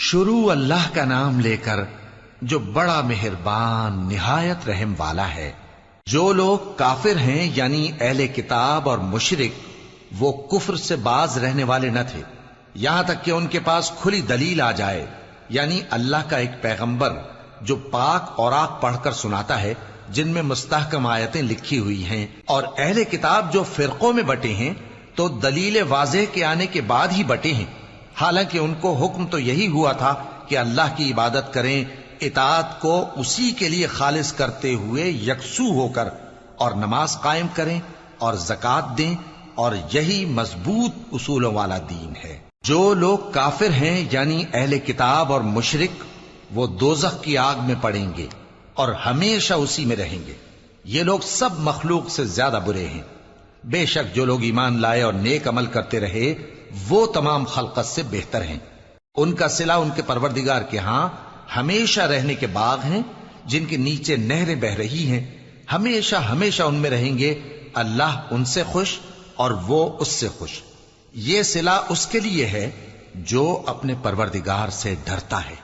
شروع اللہ کا نام لے کر جو بڑا مہربان نہایت رحم والا ہے۔ جو لوگ کافر ہیں یعنی اہل کتاب اور مشرک، وہ کفر سے باز رہنے والے نہ تھے یہاں تک کہ ان کے پاس کھلی دلیل آ جائے، یعنی اللہ کا ایک پیغمبر جو پاک اوراق پڑھ کر سناتا ہے جن میں مستحکم آیتیں لکھی ہوئی ہیں، اور اہل کتاب جو فرقوں میں بٹے ہیں تو دلیل واضح کے آنے کے بعد ہی بٹے ہیں، حالانکہ ان کو حکم تو یہی ہوا تھا کہ اللہ کی عبادت کریں، اطاعت کو اسی کے لیے خالص کرتے ہوئے یکسو ہو کر، اور نماز قائم کریں اور زکوٰۃ دیں، اور یہی مضبوط اصولوں والا دین ہے۔ جو لوگ کافر ہیں یعنی اہل کتاب اور مشرک، وہ دوزخ کی آگ میں پڑیں گے اور ہمیشہ اسی میں رہیں گے۔ یہ لوگ سب مخلوق سے زیادہ برے ہیں۔ بے شک جو لوگ ایمان لائے اور نیک عمل کرتے رہے وہ تمام خلقت سے بہتر ہیں۔ ان کا صلہ ان کے پروردگار کے ہاں ہمیشہ رہنے کے باغ ہیں جن کے نیچے نہریں بہ رہی ہیں، ہمیشہ ہمیشہ ان میں رہیں گے۔ اللہ ان سے خوش اور وہ اس سے خوش۔ یہ صلہ اس کے لیے ہے جو اپنے پروردگار سے ڈرتا ہے۔